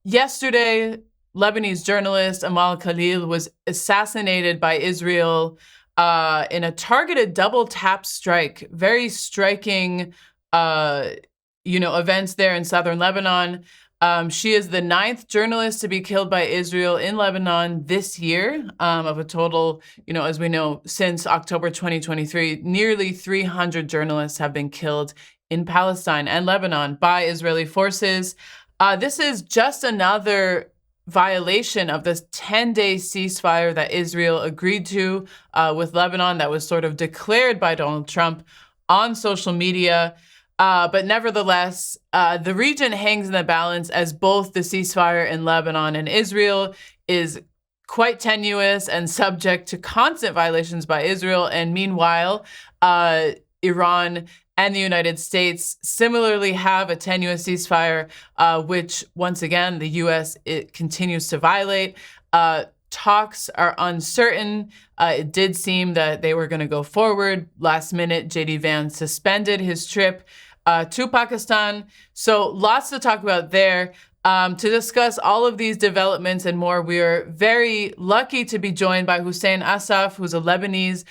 Yesterday, Lebanese journalist Amal Khalil was assassinated by Israel in a targeted double tap strike. Very striking, uh, events there in southern Lebanon. She is the ninth journalist to be killed by Israel in Lebanon this year, of a total, as we know, since October 2023, nearly 300 journalists have been killed in Palestine and Lebanon by Israeli forces. This is just another violation of this 10-day ceasefire that Israel agreed to with Lebanon that was sort of declared by Donald Trump on social media. But nevertheless, the region hangs in the balance as both the ceasefire in Lebanon and Israel is quite tenuous and subject to constant violations by Israel. And meanwhile, Iran and the United States similarly have a tenuous ceasefire, which, once again, the U.S. it continues to violate. Talks are uncertain. It did seem that they were going to go forward. Last minute, J.D. Vance suspended his trip to Pakistan. So lots to talk about there. To discuss all of these developments and more, we are very lucky to be joined by Hussein Assaf, who's a Lebanese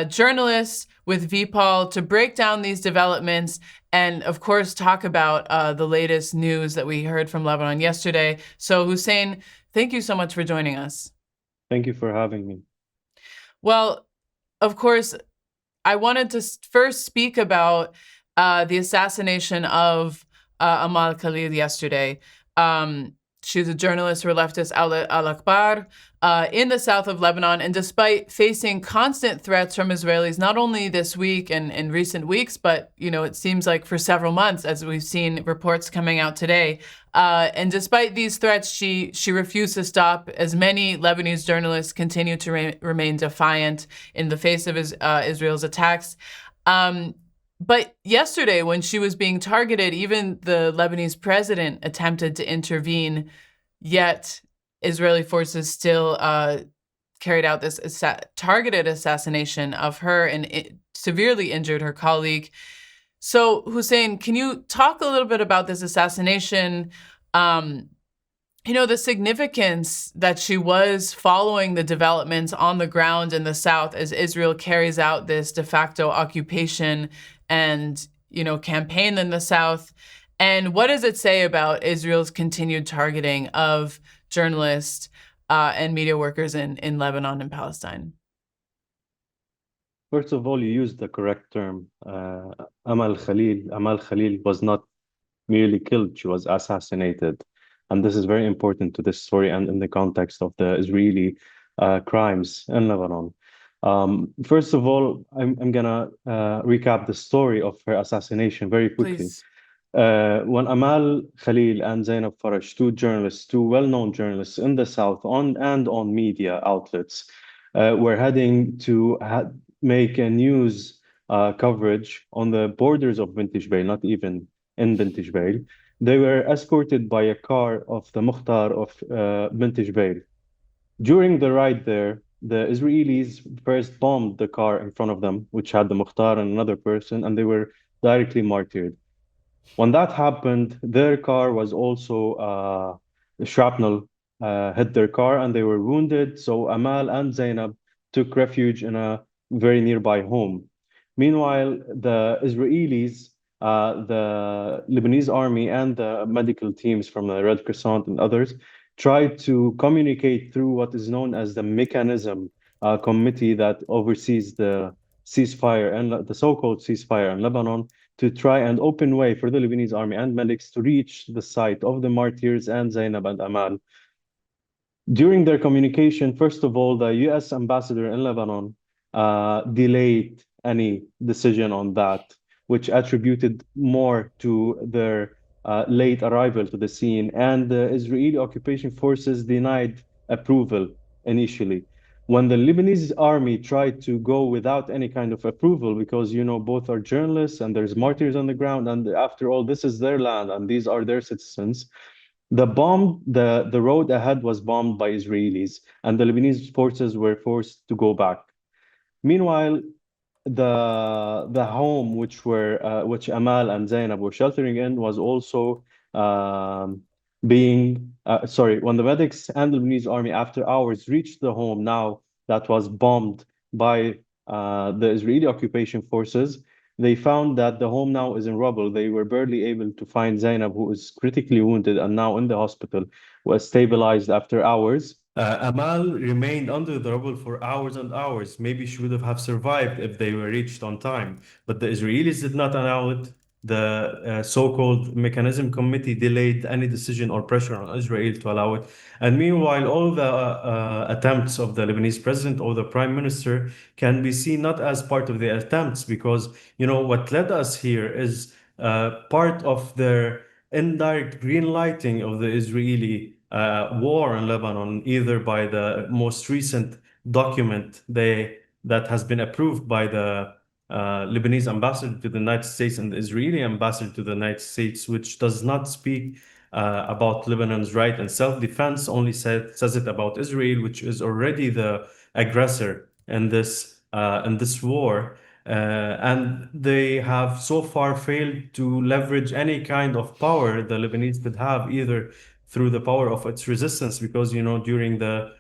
journalist with VPol, to break down these developments and, of course, talk about the latest news that we heard from Lebanon yesterday. So, Hussein, thank you so much for joining us. Thank you for having me. Well, of course, I wanted to first speak about the assassination of Amal Khalil yesterday. She was a journalist for leftist outlet Al-Akhbar in the south of Lebanon. And despite facing constant threats from Israelis, not only this week and in recent weeks, but, it seems like for several months, as we've seen reports coming out today. And despite these threats, she refused to stop, as many Lebanese journalists continue to remain defiant in the face of Israel's attacks. But yesterday, when she was being targeted, even the Lebanese president attempted to intervene, yet Israeli forces still carried out this targeted assassination of her and severely injured her colleague. So, Hussein, can you talk a little bit about this assassination? The significance that she was following the developments on the ground in the south as Israel carries out this de facto occupation and, campaign in the south. And what does it say about Israel's continued targeting of journalists and media workers in Lebanon and Palestine? First of all, you used the correct term. Amal Khalil was not merely killed, she was assassinated. And this is very important to this story and in the context of the Israeli crimes in Lebanon. First of all, I'm gonna recap the story of her assassination very quickly. Please. When Amal Khalil and Zainab Faraj, two well-known journalists in the South on media outlets, were heading to make a news coverage on the borders of Vintage Bay, not even in Vintage Bay. They were escorted by a car of the Mukhtar of Vintage Bay. During the ride there, the Israelis first bombed the car in front of them, which had the Mukhtar and another person, and they were directly martyred. When that happened, their car was also shrapnel hit their car and they were wounded. So Amal and Zainab took refuge in a very nearby home. Meanwhile, the Israelis, the Lebanese army and the medical teams from the Red Crescent and others tried to communicate through what is known as the mechanism committee that oversees the ceasefire and the so-called ceasefire in Lebanon, to try and open way for the Lebanese army and medics to reach the site of the martyrs and Zainab and Amal. During their communication, first of all, the US ambassador in Lebanon delayed any decision on that, which attributed more to their late arrival to the scene. And the Israeli occupation forces denied approval initially. When the Lebanese army tried to go without any kind of approval, because both are journalists and there's martyrs on the ground, and after all, this is their land and these are their citizens, the road ahead was bombed by Israelis, and the Lebanese forces were forced to go back. Meanwhile, the home which Amal and Zainab were sheltering in was also when the medics and the Lebanese army, after hours, reached the home now that was bombed by the Israeli occupation forces, they found that the home now is in rubble. They were barely able to find Zainab, who is critically wounded and now in the hospital, was stabilized after hours. Amal remained under the rubble for hours and hours. Maybe she would have survived if they were reached on time, but the Israelis did not allow it. The so-called mechanism committee delayed any decision or pressure on Israel to allow it. And meanwhile, all the attempts of the Lebanese president or the prime minister can be seen not as part of the attempts, because what led us here is part of their indirect green lighting of the Israeli war in Lebanon, either by the most recent document that has been approved by the Lebanese ambassador to the United States and the Israeli ambassador to the United States, which does not speak about Lebanon's right and self-defense, only says it about Israel, which is already the aggressor in this war. And they have so far failed to leverage any kind of power the Lebanese could have, either through the power of its resistance, because during the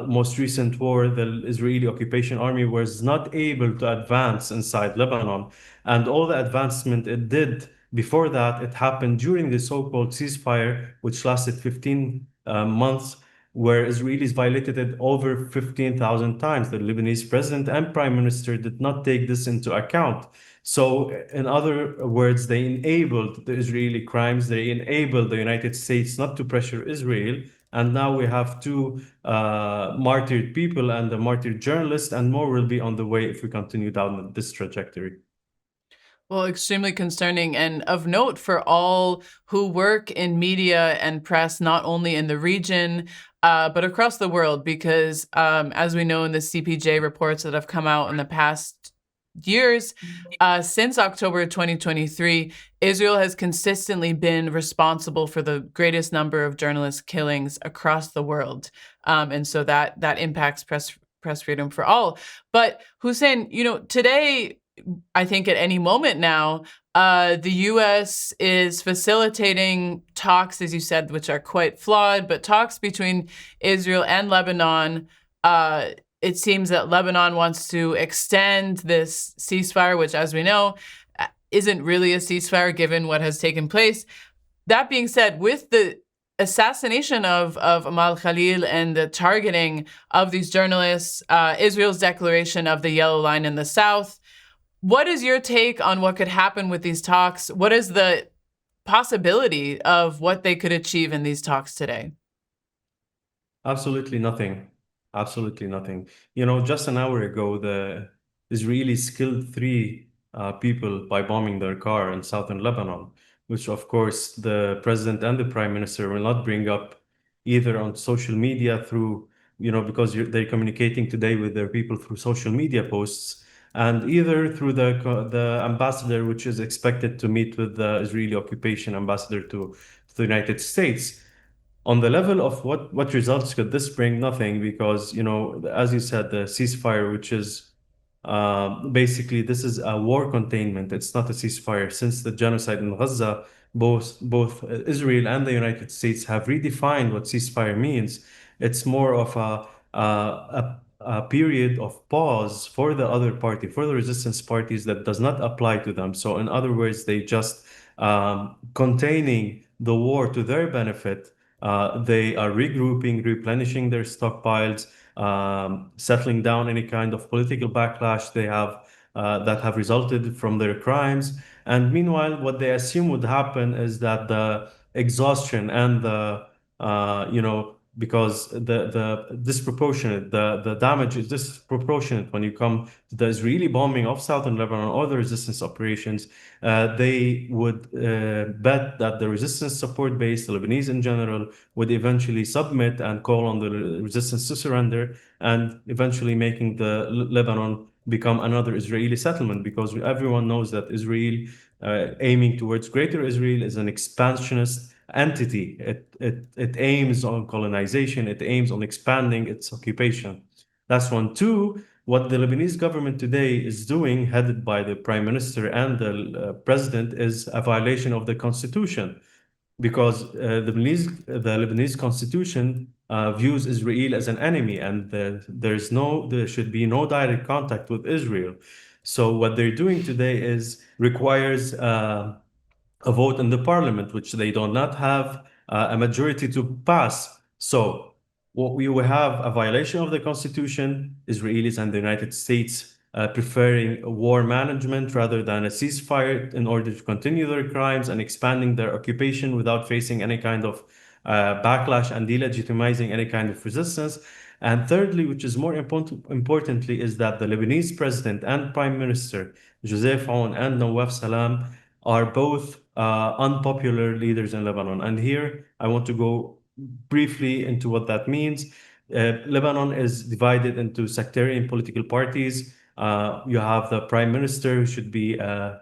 most recent war, the Israeli occupation army was not able to advance inside Lebanon. And all the advancement it did before that, it happened during the so-called ceasefire, which lasted 15 months, where Israelis violated it over 15,000 times. The Lebanese president and prime minister did not take this into account. So, in other words, they enabled the Israeli crimes, they enabled the United States not to pressure Israel. And now we have two martyred people and a martyred journalist, and more will be on the way if we continue down this trajectory. Well, extremely concerning, and of note for all who work in media and press, not only in the region, but across the world, because as we know in the CPJ reports that have come out in the past years, since October 2023, Israel has consistently been responsible for the greatest number of journalist killings across the world. And so that impacts press freedom for all. But Hussein, today, I think at any moment now, the U.S. is facilitating talks, as you said, which are quite flawed, but talks between Israel and Lebanon. It seems that Lebanon wants to extend this ceasefire, which, as we know, isn't really a ceasefire given what has taken place. That being said, with the assassination of Amal Khalil and the targeting of these journalists, Israel's declaration of the yellow line in the south, what is your take on what could happen with these talks? What is the possibility of what they could achieve in these talks today? Absolutely nothing. Absolutely nothing. Just an hour ago, the Israelis killed three people by bombing their car in southern Lebanon, which, of course, the president and the prime minister will not bring up either on social media through, because they're communicating today with their people through social media posts, and either through the ambassador, which is expected to meet with the Israeli occupation ambassador to the United States. On the level of what results could this bring? Nothing, because as you said, the ceasefire, which is basically this is a war containment. It's not a ceasefire. Since the genocide in Gaza, both Israel and the United States have redefined what ceasefire means. It's more of a period of pause for the other party, for the resistance parties, that does not apply to them. So in other words, they just containing the war to their benefit. They are regrouping, replenishing their stockpiles, settling down any kind of political backlash they have that have resulted from their crimes. And meanwhile, what they assume would happen is that the exhaustion and because the disproportionate, the damage is disproportionate when you come to the Israeli bombing of southern Lebanon or the resistance operations. They would bet that the resistance support base, the Lebanese in general, would eventually submit and call on the resistance to surrender, and eventually making the Lebanon become another Israeli settlement, because everyone knows that Israel, aiming towards Greater Israel, is an expansionist entity. It aims on colonization. It aims on expanding its occupation. That's one. Two, what the Lebanese government today is doing, headed by the prime minister and the president, is a violation of the constitution. because the Lebanese constitution views Israel as an enemy, and there should be no direct contact with Israel. So what they're doing today is requires a vote in the parliament, which they do not have a majority to pass. So what we will have a violation of the constitution, Israelis and the United States preferring war management rather than a ceasefire in order to continue their crimes and expanding their occupation without facing any kind of backlash and delegitimizing any kind of resistance. And thirdly, which is more importantly, is that the Lebanese president and prime minister, Joseph Aoun and Nawaf Salam, are both unpopular leaders in Lebanon. And here I want to go briefly into what that means. Lebanon is divided into sectarian political parties. You have the prime minister who should be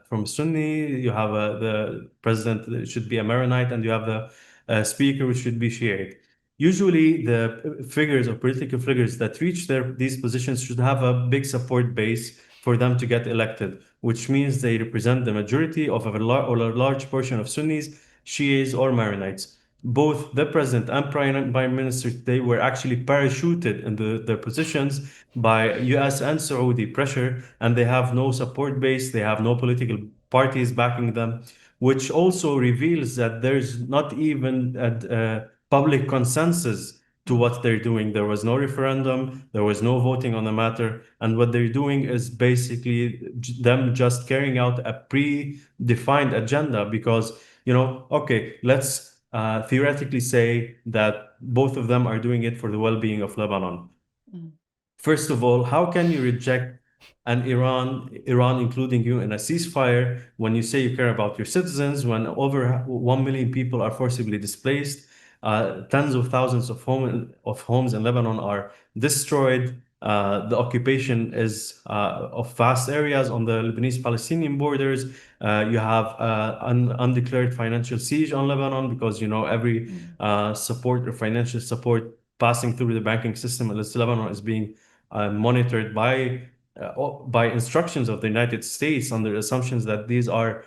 from Sunni, you have the president that should be a Maronite, and you have the speaker who should be Shiite. Usually, the figures or political figures that reach these positions should have a big support base for them to get elected, which means they represent the majority of or a large portion of Sunnis, Shias, or Maronites. Both the president and prime minister today were actually parachuted into their positions by US and Saudi pressure, and they have no support base, they have no political parties backing them, which also reveals that there's not even a public consensus to what they're doing. There was no referendum, there was no voting on the matter, and what they're doing is basically them just carrying out a predefined agenda because, okay, let's theoretically say that both of them are doing it for the well-being of Lebanon. First of all, how can you reject Iran including you in a ceasefire when you say you care about your citizens, when over 1 million people are forcibly displaced, tens of thousands of homes in Lebanon are destroyed, the occupation is of vast areas on the Lebanese-Palestinian borders. You have an undeclared financial siege on Lebanon because every support or financial support passing through the banking system in Lebanon is being monitored by instructions of the United States under assumptions that these are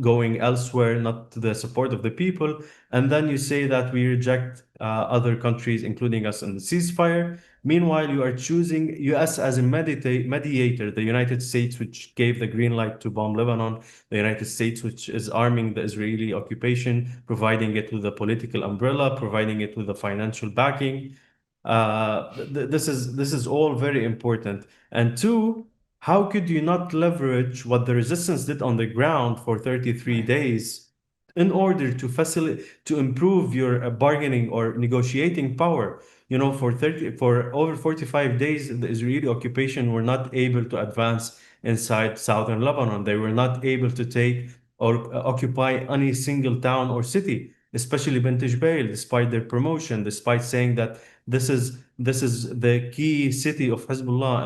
going elsewhere, not to the support of the people. And then you say that we reject other countries, including us, in the ceasefire. Meanwhile, you are choosing US as a mediator, the United States, which gave the green light to bomb Lebanon, the United States, which is arming the Israeli occupation, providing it with a political umbrella, providing it with the financial backing. This is all very important. And two, how could you not leverage what the resistance did on the ground for 33 days in order to improve your bargaining or negotiating power? For over 45 days, the Israeli occupation were not able to advance inside southern Lebanon. They were not able to take or occupy any single town or city, especially Bint Jbeil, despite their promotion, despite saying that this is the key city of Hezbollah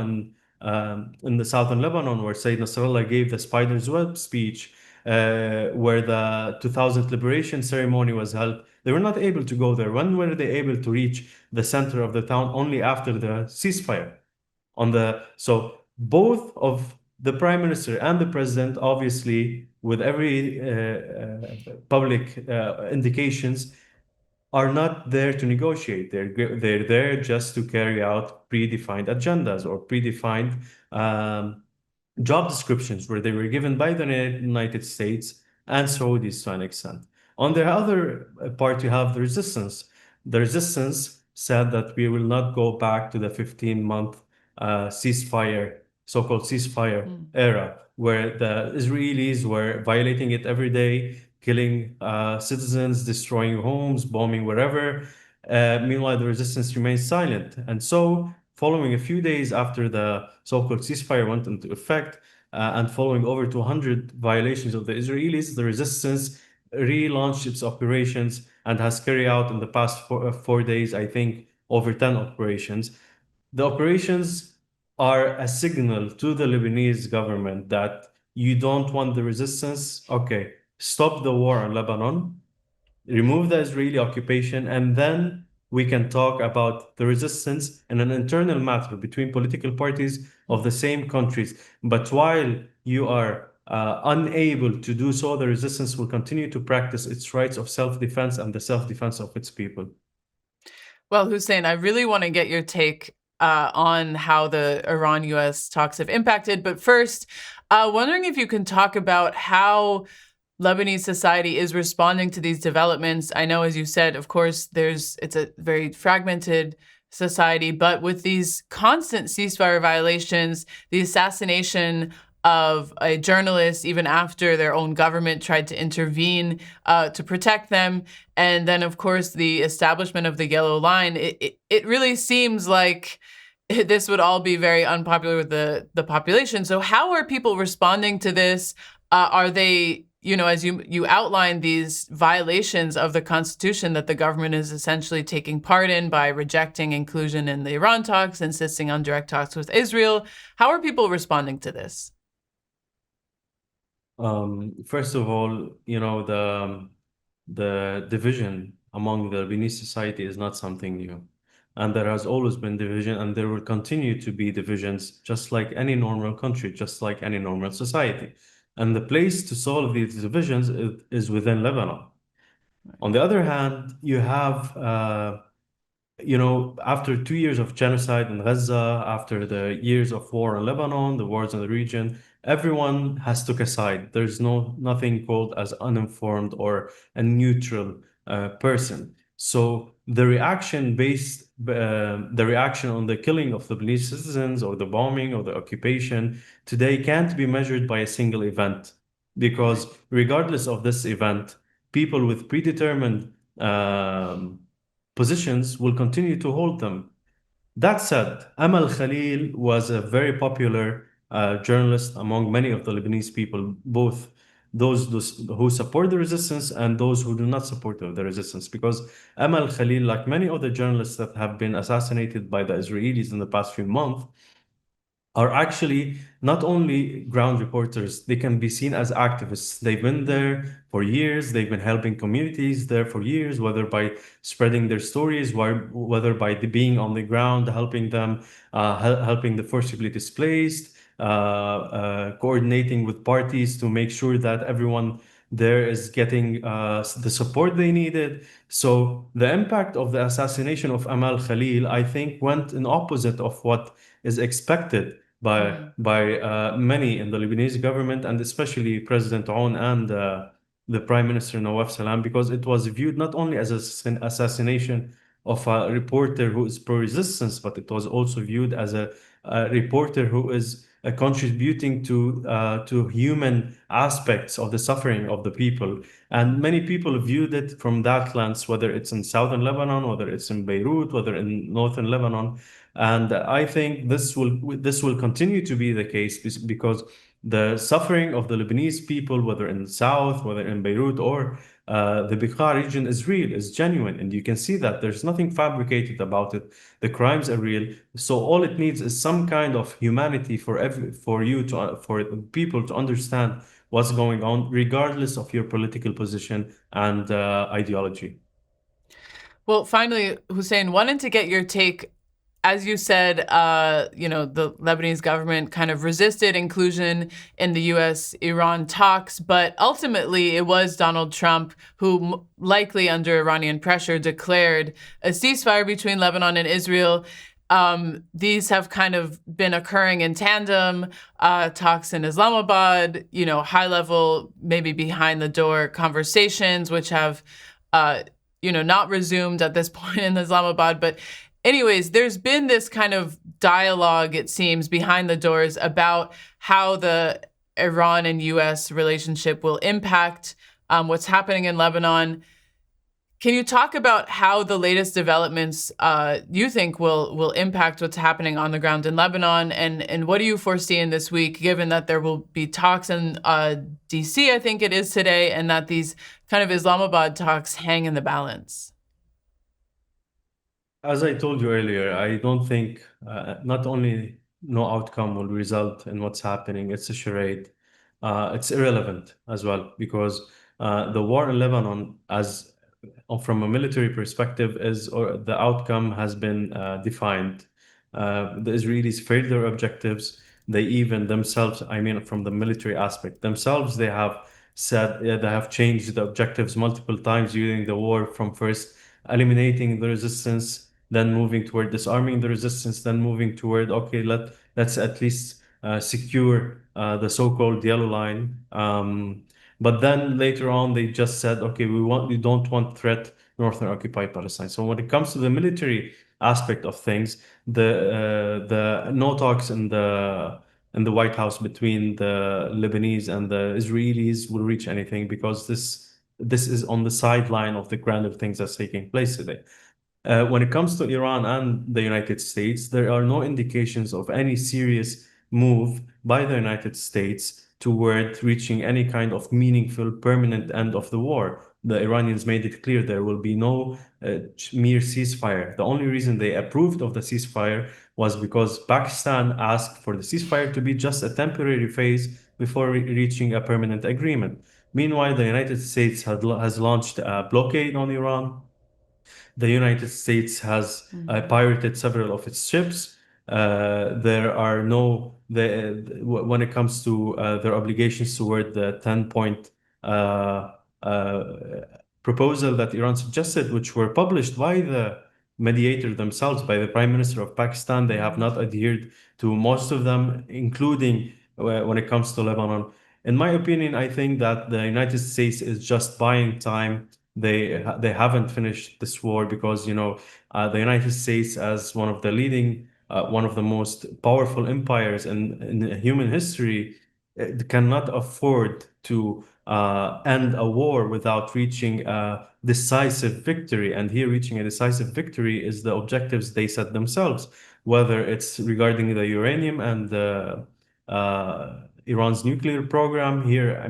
in the southern Lebanon, where Sayyid Nasrallah gave the Spider's Web speech, where the 2000 liberation ceremony was held. They were not able to go there. When were they able to reach the center of the town? Only after the ceasefire. So both of the prime minister and the president, obviously, with every public indications, are not there to negotiate. They're there just to carry out predefined agendas or predefined job descriptions where they were given by the United States and Saudis to an extent. On the other part, you have the resistance. The resistance said that we will not go back to the 15-month ceasefire, so-called ceasefire era, where the Israelis were violating it every day, killing citizens, destroying homes, bombing wherever. Meanwhile, the resistance remains silent. And so, following a few days after the so-called ceasefire went into effect, and following over 200 violations of the Israelis, the resistance relaunched its operations and has carried out in the past 4 days, I think, over 10 operations. The operations are a signal to the Lebanese government that you don't want the resistance. Okay, stop the war on Lebanon, remove the Israeli occupation, and then we can talk about the resistance in an internal matter between political parties of the same countries. But while you are unable to do so, the resistance will continue to practice its rights of self-defense and the self-defense of its people. Well, Hussein, I really want to get your take on how the Iran-US talks have impacted. But first, wondering if you can talk about how Lebanese society is responding to these developments. I know, as you said, of course, it's a very fragmented society, but with these constant ceasefire violations, the assassination of a journalist, even after their own government tried to intervene to protect them, and then, of course, the establishment of the Yellow Line, it really seems like this would all be very unpopular with the population. So how are people responding to this? Are they, as you outlined, these violations of the Constitution that the government is essentially taking part in by rejecting inclusion in the Iran talks, insisting on direct talks with Israel? How are people responding to this? First of all, the division among the Lebanese society is not something new. And there has always been division, and there will continue to be divisions, just like any normal country, just like any normal society. And the place to solve these divisions is within Lebanon. On the other hand, you have after 2 years of genocide in Gaza, after the years of war in Lebanon, the wars in the region, everyone has took a side. There's nothing called as uninformed or a neutral person. So the reaction on the killing of the Lebanese citizens or the bombing or the occupation today can't be measured by a single event, because regardless of this event, people with predetermined positions will continue to hold them. That said, Amal Khalil was a very popular journalist among many of the Lebanese people, both those who support the resistance and those who do not support the resistance. Because Amal Khalil, like many other journalists that have been assassinated by the Israelis in the past few months, are actually not only ground reporters, they can be seen as activists. They've been there for years, they've been helping communities there for years, whether by spreading their stories, whether by being on the ground, helping them, helping the forcibly displaced, coordinating with parties to make sure that everyone there is getting the support they needed. So the impact of the assassination of Amal Khalil, I think, went in opposite of what is expected by many in the Lebanese government, and especially President Aoun and the Prime Minister Nawaf Salam, because it was viewed not only as an assassination of a reporter who is pro-resistance, but it was also viewed as a reporter who is contributing to human aspects of the suffering of the people. And many people viewed it from that lens, whether it's in southern Lebanon, whether it's in Beirut, whether in northern Lebanon. And I think this will continue to be the case because the suffering of the Lebanese people, whether in the south, whether in Beirut or the Bekaa region, is real, is genuine, and you can see that there's nothing fabricated about it. The crimes are real. So all it needs is some kind of humanity for people to understand what's going on, regardless of your political position and ideology. Well, finally, Hussein, wanted to get your take. As you said, the Lebanese government kind of resisted inclusion in the U.S.-Iran talks, but ultimately it was Donald Trump who, likely under Iranian pressure, declared a ceasefire between Lebanon and Israel. These have kind of been occurring in tandem, talks in Islamabad, high-level, maybe behind-the-door conversations, which have, not resumed at this point in Islamabad, but anyways, there's been this kind of dialogue, it seems, behind the doors about how the Iran and U.S. relationship will impact what's happening in Lebanon. Can you talk about how the latest developments you think will impact what's happening on the ground in Lebanon? And what do you foresee in this week, given that there will be talks in D.C., I think it is today, and that these kind of Islamabad talks hang in the balance? As I told you earlier, I don't think not only no outcome will result in what's happening, it's a charade. It's irrelevant as well, because the war in Lebanon, as from a military perspective, or the outcome has been defined. The Israelis failed their objectives. They even themselves, I mean, from the military aspect themselves, they have said they have changed the objectives multiple times during the war, from first eliminating the resistance, then moving toward disarming the resistance, then moving toward, okay, let's at least secure the so-called yellow line. But then later on, they just said, okay, we don't want threat northern occupied Palestine. So when it comes to the military aspect of things, the no talks in the White House between the Lebanese and the Israelis will reach anything, because this is on the sideline of the grander things that's taking place today. When it comes to Iran and the United States, there are no indications of any serious move by the United States toward reaching any kind of meaningful, permanent end of the war. The Iranians made it clear there will be no mere ceasefire. The only reason they approved of the ceasefire was because Pakistan asked for the ceasefire to be just a temporary phase before reaching a permanent agreement. Meanwhile, the United States has launched a blockade on Iran. The United States has pirated several of its ships. There are no, when it comes to their obligations toward the 10-point proposal that Iran suggested, which were published by the mediator themselves, by the Prime Minister of Pakistan, they have not adhered to most of them, including when it comes to Lebanon. In my opinion, I think that the United States is just buying time. They haven't finished this war because, the United States, as one of the leading, one of the most powerful empires in human history, cannot afford to end a war without reaching a decisive victory. And here, reaching a decisive victory is the objectives they set themselves, whether it's regarding the uranium and the Iran's nuclear program. Here,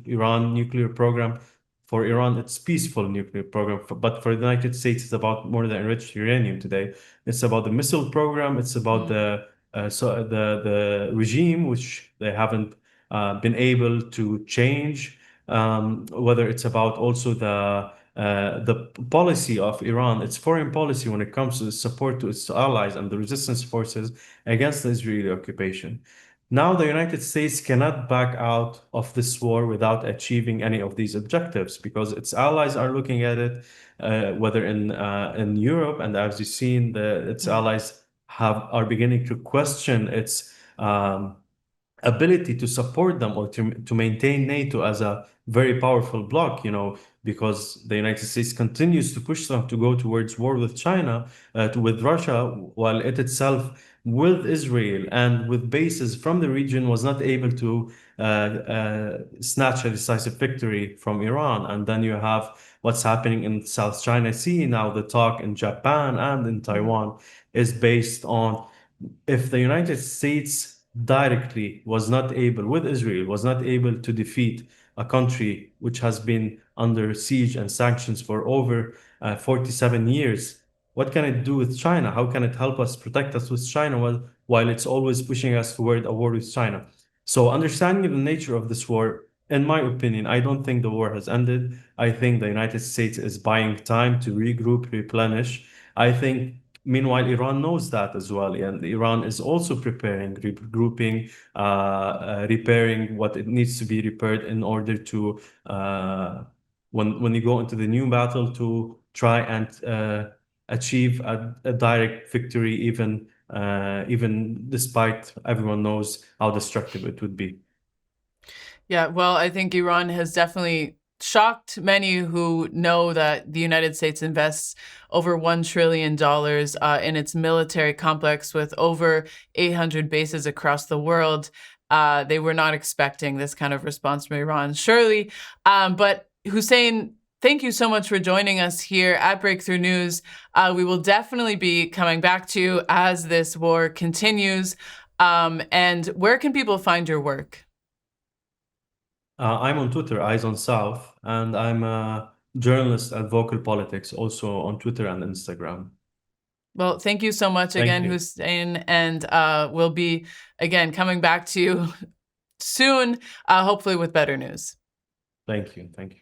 Iran nuclear program. For Iran, it's peaceful nuclear program, but for the United States, it's about more than enriched uranium today. It's about the missile program. It's about the regime, which they haven't been able to change. Whether it's about also the policy of Iran, its foreign policy when it comes to support to its allies and the resistance forces against the Israeli occupation. Now, the United States cannot back out of this war without achieving any of these objectives, because its allies are looking at it, whether in Europe, and as you've seen, its allies are beginning to question its ability to support them, or to maintain NATO as a very powerful bloc, because the United States continues to push them to go towards war with China, with Russia, while it itself, with Israel and with bases from the region, was not able to snatch a decisive victory from Iran. And then you have what's happening in South China Sea now. The talk in Japan and in Taiwan is based on, if the United States directly was not able, with Israel, was not able to defeat a country which has been under siege and sanctions for over 47 years, what can it do with China? How can it help us, protect us with China, while it's always pushing us toward a war with China? So, understanding the nature of this war, in my opinion, I don't think the war has ended. I think the United States is buying time to regroup, replenish. I think, meanwhile, Iran knows that as well, and Iran is also preparing, regrouping, repairing what it needs to be repaired in order to, when you go into the new battle, to try and achieve a direct victory, even despite everyone knows how destructive it would be. Yeah, well, I think Iran has definitely shocked many who know that the United States invests over $1 trillion in its military complex with over 800 bases across the world. They were not expecting this kind of response from Iran, surely. But Hussein, thank you so much for joining us here at Breakthrough News. We will definitely be coming back to you as this war continues. And where can people find your work? I'm on Twitter, Eyes on South, and I'm a journalist at Vocal Politics, also on Twitter and Instagram. Well, thank you so much again, Hussein, and we'll be, again, coming back to you soon, hopefully with better news. Thank you. Thank you.